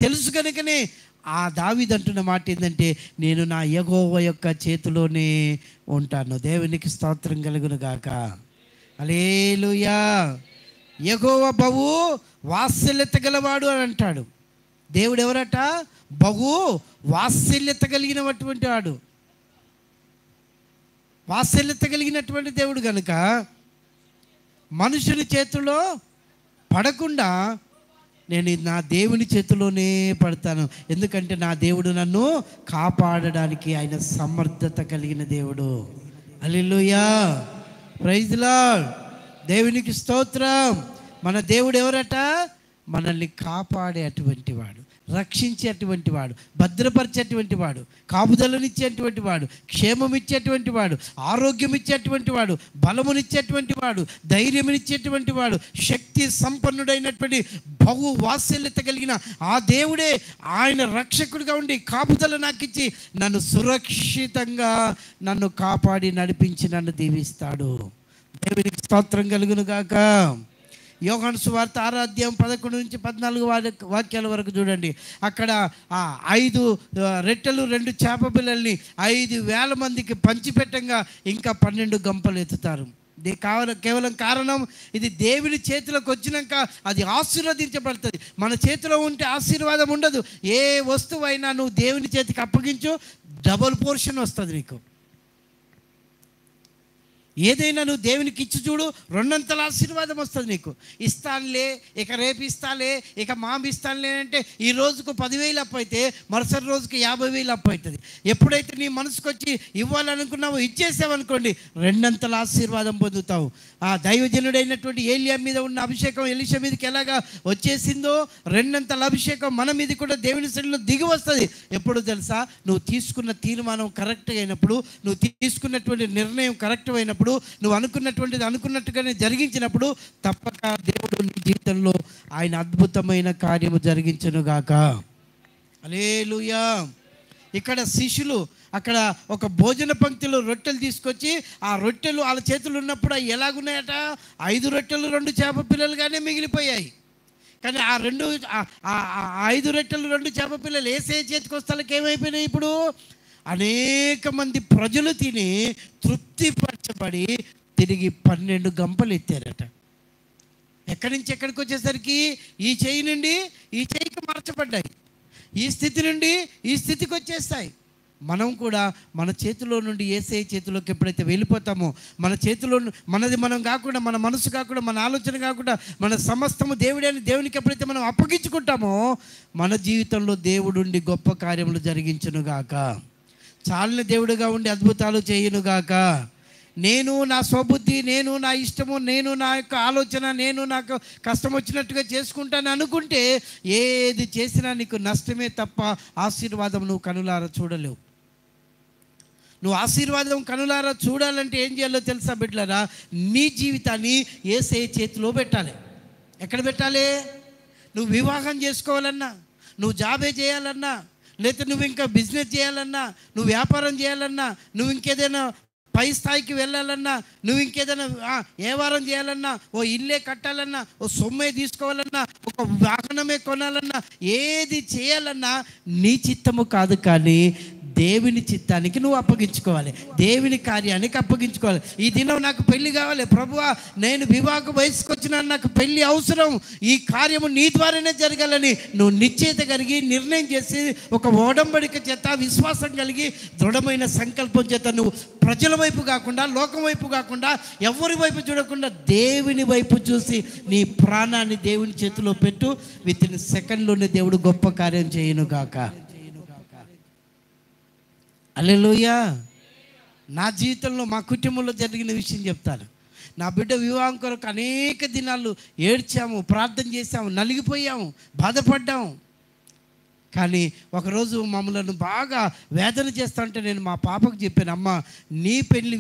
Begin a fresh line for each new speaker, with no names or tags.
తెలుసు కనుకనే ఆ దావీదు అంటున్న మాట ఏంటంటే, నేను నా యెహోవా యొక్క చేతిలోనే ఉంటాను. దేవునికి స్తోత్రం కలుగును గాక. హల్లెలూయా. యెహోవా బహు వాత్సల్యత గలవాడు అని అంటాడు. దేవుడు ఎవరట? బహు వాత్సల్యత కలిగినటువంటి వాడు. వాత్సల్యత కలిగినటువంటి దేవుడు కనుక మనుషుని చేతిలో పడకుండా నేను నా దేవుని చేతిలోనే పడతాను. ఎందుకంటే నా దేవుడు నన్ను కాపాడడానికి ఆయన సమర్థత కలిగిన దేవుడు. హల్లెలూయా, ప్రైజ్ ది లార్డ్. దేవునికి స్తోత్రం. మన దేవుడు ఎవరట? మనల్ని కాపాడేటువంటి వాడు, రక్షించేటువంటి వాడు, భద్రపరిచేటువంటి వాడు, కాపుదలనిచ్చేటువంటి వాడు, క్షేమం ఇచ్చేటువంటి వాడు, ఆరోగ్యం ఇచ్చేటువంటి వాడు, బలమునిచ్చేటువంటి వాడు, ధైర్యమునిచ్చేటువంటి వాడు, శక్తి సంపన్నుడైనటువంటి బహు వాత్సల్యత కలిగిన ఆ దేవుడే ఆయన రక్షకుడిగా ఉండి కాపుదల నాకు ఇచ్చి నన్ను సురక్షితంగా నన్ను కాపాడి నడిపించి నన్ను దీవిస్తాడు. దేవునికి స్తోత్రం కలుగును గాక. యోహాను సువార్త 6వ అధ్యాయం 11 నుంచి 14 వాక్యాల వరకు చూడండి. అక్కడ 5 రొట్టెలు 2 చేప పిల్లల్ని 5,000 మందికి పంచిపెట్టంగా ఇంకా 12 గంపలు ఎత్తుతారు. కేవలం కారణం ఇది దేవుని చేతిలోకి వచ్చినాక అది ఆశీర్వదించబడుతుంది. మన చేతిలో ఉంటే ఆశీర్వాదం ఉండదు. ఏ వస్తువు అయినా నువ్వు దేవుని చేతికి అప్పగించు, డబుల్ పోర్షన్ వస్తుంది నీకు. ఏదైనా నువ్వు దేవునికి ఇచ్చి చూడు, 2 ఆశీర్వాదం వస్తుంది నీకు. ఇస్తానులే, ఇక రేపు ఇస్తాలే, ఇక ఇస్తానులే అంటే ఈ రోజుకు 10,000 అప్పు అయితే మరుసటి రోజుకి 50,000 అప్పు అవుతుంది. ఎప్పుడైతే నీ మనసుకు వచ్చి ఇవ్వాలనుకున్నావో ఇచ్చేసావనుకోండి, 2 ఆశీర్వాదం పొందుతావు. ఆ దైవజనుడైనటువంటి ఏలియా మీద ఉన్న అభిషేకం ఎలీషా మీదకి ఎలాగా వచ్చేసిందో 2 అభిషేకం మన మీద కూడా దేవుని సన్నిధిలో దిగి వస్తుంది. ఎప్పుడు తెలుసా? నువ్వు తీసుకున్న తీర్మానం కరెక్ట్గా అయినప్పుడు, నువ్వు తీసుకున్నటువంటి నిర్ణయం కరెక్ట్ అయినప్పుడు, నువ్వు అనుకున్నటువంటిది అనుకున్నట్టుగానే జరిగించినప్పుడు తప్పక దేవుడు నీ జీవితంలో ఆయన అద్భుతమైన కార్యము జరిగించునుగాక. హల్లెలూయా. ఇక్కడ శిష్యులు అక్కడ ఒక భోజన పంక్తిలో రొట్టెలు తీసుకొచ్చి ఆ రొట్టెలు వాళ్ళ చేతులు ఉన్నప్పుడు అవి ఎలాగున్నాయట? 5 రొట్టెలు 2 చేప పిల్లలుగానే మిగిలిపోయాయి. కానీ ఆ 5 రొట్టెలు 2 చేప పిల్లలు యేసయ్య చేతికి వస్తాలకి ఏమైపోయినాయి? ఇప్పుడు అనేక మంది ప్రజలు తిని తృప్తిపరచబడి తిరిగి 12 గంపలు ఎత్తారట. ఎక్కడి నుంచి ఎక్కడికి వచ్చేసరికి ఈ చేయి నుండి ఈ చేయికి మార్చబడ్డాయి, ఈ స్థితి నుండి ఈ స్థితికి వచ్చేస్తాయి. మనం కూడా మన చేతిలో నుండి యేసయ్య చేతిలోకి ఎప్పుడైతే వెళ్ళిపోతామో, మన చేతిలో మనది మనం కాకుండా, మన మనసు కాకుండా, మన ఆలోచన కాకుండా, మన సమస్తము దేవుడని దేవునికి ఎప్పుడైతే మనం అప్పగించుకుంటామో మన జీవితంలో దేవుడుండి గొప్ప కార్యములు జరిగించునుగాక. చాలిన దేవుడుగా ఉండి అద్భుతాలు చేయునుగాక. నేను నా స్వబుద్ధి, నేను నా ఇష్టము, నేను నా యొక్క ఆలోచన, నేను నాకు కష్టం వచ్చినట్టుగా చేసుకుంటాను అనుకుంటే ఏది చేసినా నీకు నష్టమే తప్ప ఆశీర్వాదం నువ్వు కనులారా చూడలేవు. నువ్వు ఆశీర్వాదం కనులారా చూడాలంటే ఏం చేయాలో తెలుసా బిడ్డలారా? నీ జీవితాన్ని యేసయ్య చేతిలో పెట్టాలి. ఎక్కడ పెట్టాలి? నువ్వు వివాహం చేసుకోవాలన్నా, నువ్వు జాబే చేయాలన్నా, లేకపోతే నువ్వు ఇంకా బిజినెస్ చేయాలన్నా, నువ్వు వ్యాపారం చేయాలన్నా, నువ్వు ఇంకేదైనా పై స్థాయికి వెళ్ళాలన్నా, నువ్వు ఇంకేదైనా వ్యాపారం చేయాలన్నా, ఓ ఇల్లే కట్టాలన్నా, ఓ సొమ్మే తీసుకోవాలన్నా, ఒక వాహనమే కొనాలన్నా, ఏది చేయాలన్నా నీ చిత్తము కాదు, కానీ దేవుని చిత్తానికి నువ్వు అప్పగించుకోవాలి, దేవుని కార్యానికి అప్పగించుకోవాలి. ఈ దినం నాకు పెళ్లి కావాలి ప్రభువా, నేను వివాహ వయసుకు వచ్చినా, నాకు పెళ్లి అవసరం, ఈ కార్యము నీ ద్వారానే జరగాలని నువ్వు నిశ్చయిత కలిగి నిర్ణయం చేసి ఒక ఒడంబడిక చేత విశ్వాసం కలిగి దృఢమైన సంకల్పం చేత నువ్వు ప్రజల వైపు కాకుండా, లోకం వైపు కాకుండా, ఎవరి వైపు చూడకుండా దేవుని వైపు చూసి నీ ప్రాణాన్ని దేవుని చేతిలో పెట్టు. విత్ ఇన్ సెకండ్లోనే దేవుడు గొప్ప కార్యం చేయునుగాక. హల్లెలూయా. నా జీవితంలో మా కుటుంబంలో జరిగిన విషయం చెప్తాను. నా బిడ్డ వివాహం కొరకు అనేక దినాలు ఏడ్చాము, ప్రార్థన చేశాము, నలిగిపోయాము, బాధపడ్డాము. కానీ ఒకరోజు మమ్మల్ని బాగా వేదన చేస్తా ఉంటే నేను మా పాపకు చెప్పాను, అమ్మ నీ పెళ్ళి